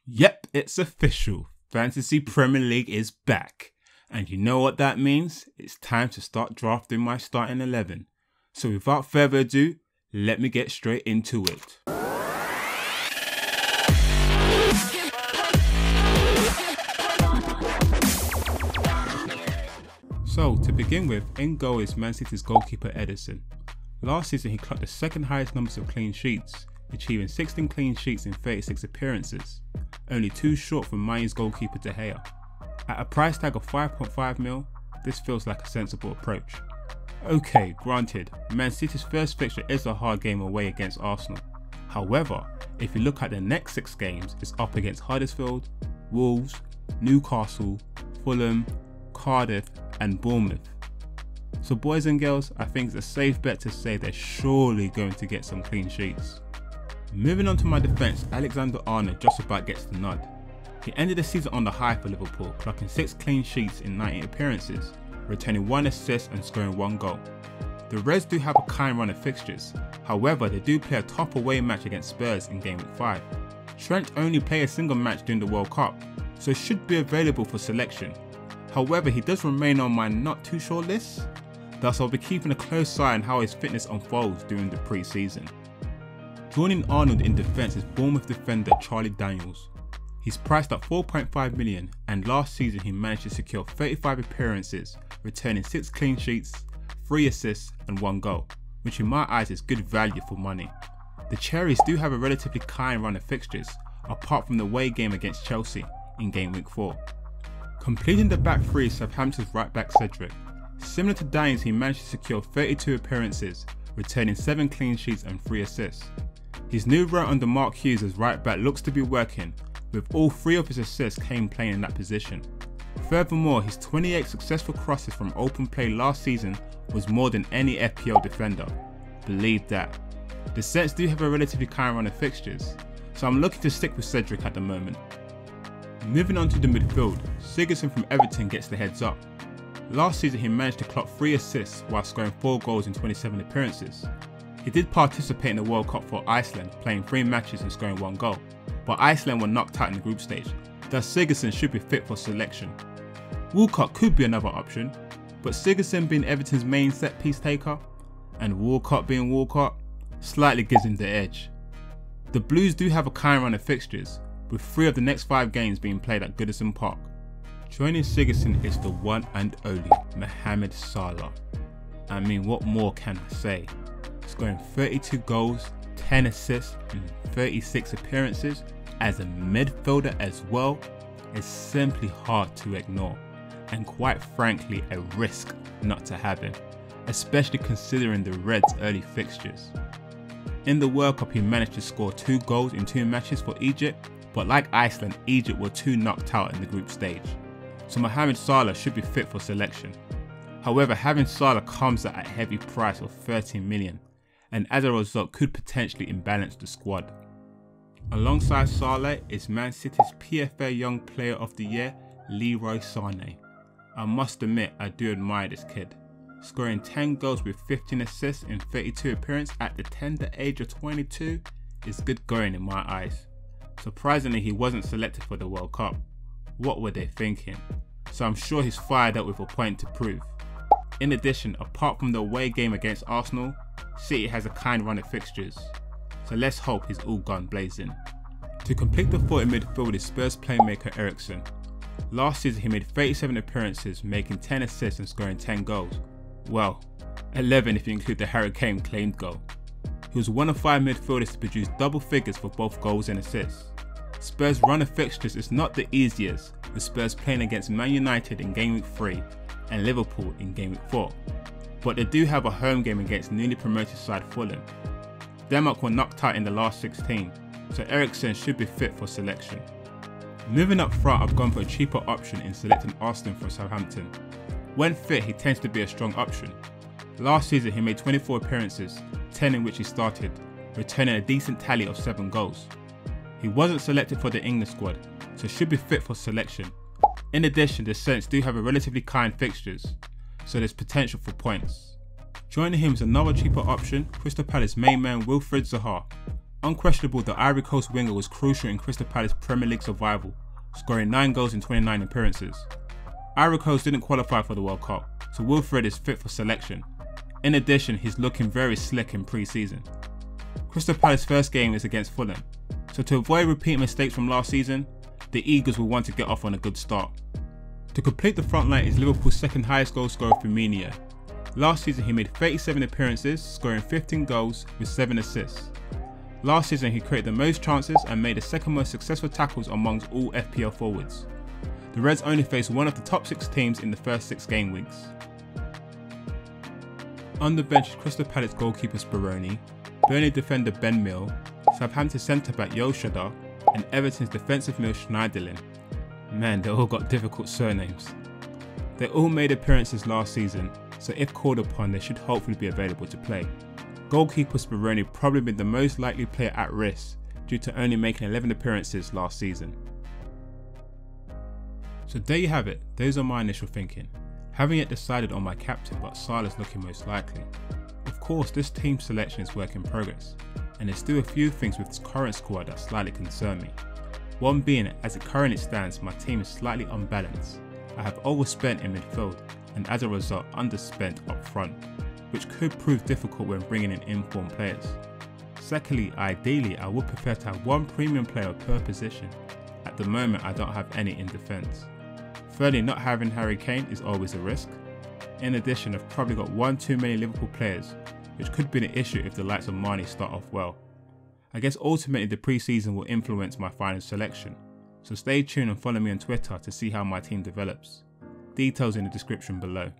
Yep, it's official. Fantasy Premier League is back. And you know what that means? It's time to start drafting my starting 11. So without further ado, let me get straight into it. So to begin with, in goal is Man City's goalkeeper ERIKSEN. Last season he clocked the second highest numbers of clean sheets, achieving 16 clean sheets in 36 appearances, only 2 short from Mane's goalkeeper De Gea. At a price tag of 5.5 mil, this feels like a sensible approach. Okay, granted, Man City's first fixture is a hard game away against Arsenal. However, if you look at the next 6 games, it's up against Huddersfield, Wolves, Newcastle, Fulham, Cardiff and Bournemouth. So boys and girls, I think it's a safe bet to say they're surely going to get some clean sheets. Moving on to my defence, Alexander-Arnold just about gets the nod. He ended the season on the high for Liverpool, clocking 6 clean sheets in 90 appearances, returning 1 assist and scoring 1 goal. The Reds do have a kind run of fixtures, however they do play a top away match against Spurs in game week 5. Trent only played a single match during the World Cup, so should be available for selection. However, he does remain on my not too sure list, thus I'll be keeping a close eye on how his fitness unfolds during the pre-season. Joining Arnold in defence is Bournemouth defender Charlie Daniels. He's priced at 4.5 million and last season he managed to secure 35 appearances, returning 6 clean sheets, 3 assists and 1 goal, which in my eyes is good value for money. The Cherries do have a relatively kind run of fixtures, apart from the away game against Chelsea in game week 4. Completing the back 3 is Southampton's right back CEDRIC. Similar to Dines, he managed to secure 32 appearances, returning 7 clean sheets and 3 assists. His new role under Mark Hughes as right back looks to be working, with all 3 of his assists came playing in that position. Furthermore, his 28 successful crosses from open play last season was more than any FPL defender. Believe that. The Saints do have a relatively kind run of fixtures, so I'm looking to stick with CEDRIC at the moment. Moving on to the midfield, Sigurdsson from Everton gets the heads up. Last season he managed to clock 3 assists while scoring 4 goals in 27 appearances. He did participate in the World Cup for Iceland, playing 3 matches and scoring 1 goal, but Iceland were knocked out in the group stage, thus Sigurdsson should be fit for selection. Walcott could be another option, but Sigurdsson being Everton's main set piece taker, and Walcott being Walcott, slightly gives him the edge. The Blues do have a kind run of fixtures, with 3 of the next 5 games being played at Goodison Park. Joining Sigurdsson is the one and only Mohamed Salah. I mean, what more can I say? Scoring 32 goals, 10 assists in 36 appearances as a midfielder as well is simply hard to ignore, and quite frankly a risk not to have him, especially considering the Reds' early fixtures. In the World Cup he managed to score 2 goals in 2 matches for Egypt, but like Iceland, Egypt were 2 knocked out in the group stage, so Mohamed Salah should be fit for selection. However, having Salah comes at a heavy price of 13 million, and as a result could potentially imbalance the squad. Alongside Salah is Man City's PFA Young Player of the Year, Leroy Sané. I must admit I do admire this kid. Scoring 10 goals with 15 assists in 32 appearances at the tender age of 22 is good going in my eyes. Surprisingly, he wasn't selected for the World Cup. What were they thinking? So I'm sure he's fired up with a point to prove. In addition, apart from the away game against Arsenal, City has a kind run of fixtures, so let's hope he's all gone blazing. To complete the thought in midfield is Spurs playmaker ERIKSEN. Last season he made 37 appearances, making 10 assists and scoring 10 goals. Well, 11 if you include the Harry Kane claimed goal. He was one of 5 midfielders to produce double figures for both goals and assists. Spurs' run of fixtures is not the easiest, with Spurs playing against Man United in game week 3 and Liverpool in game week 4, but they do have a home game against newly promoted side Fulham. Denmark were knocked out in the last 16, so ERIKSEN should be fit for selection. Moving up front, I've gone for a cheaper option in selecting Austin from Southampton. When fit, he tends to be a strong option. Last season he made 24 appearances, 10 in which he started, returning a decent tally of 7 goals. He wasn't selected for the England squad, so should be fit for selection. In addition, the Saints do have a relatively kind fixtures, so there's potential for points. Joining him is another cheaper option, Crystal Palace main man Wilfried Zaha. Unquestionable, the Ivory Coast winger was crucial in Crystal Palace Premier League survival, scoring 9 goals in 29 appearances. Ivory Coast didn't qualify for the World Cup, so Wilfred is fit for selection. In addition, he's looking very slick in pre-season. Crystal Palace's first game is against Fulham, so to avoid repeating mistakes from last season, the Eagles will want to get off on a good start. To complete the front line is Liverpool's second highest goal scorer, Firmino. Last season he made 37 appearances, scoring 15 goals with 7 assists. Last season he created the most chances and made the second most successful tackles amongst all FPL forwards. The Reds only faced one of the top 6 teams in the first 6 game weeks. On the bench is Crystal Palace goalkeeper Speroni, Burnley defender Ben Mill, Southampton centre-back Yoshida, and Everton's defensive mid Schneiderlin. Man, they all got difficult surnames. They all made appearances last season, so if called upon they should hopefully be available to play. Goalkeeper Speroni probably been the most likely player at risk due to only making 11 appearances last season. So there you have it, those are my initial thinking. Haven't yet decided on my captain, but Salah's looking most likely. Of course, this team selection is work in progress, and there's still a few things with this current squad that slightly concern me. One being, as it currently stands, my team is slightly unbalanced. I have overspent in midfield, and as a result underspent up front, which could prove difficult when bringing in informed players. Secondly, ideally I would prefer to have one premium player per position. At the moment I don't have any in defence. Thirdly, not having Harry Kane is always a risk. In addition, I've probably got one too many Liverpool players, which could be an issue if the likes of Mane start off well. I guess ultimately the pre-season will influence my final selection, so stay tuned and follow me on Twitter to see how my team develops. Details in the description below.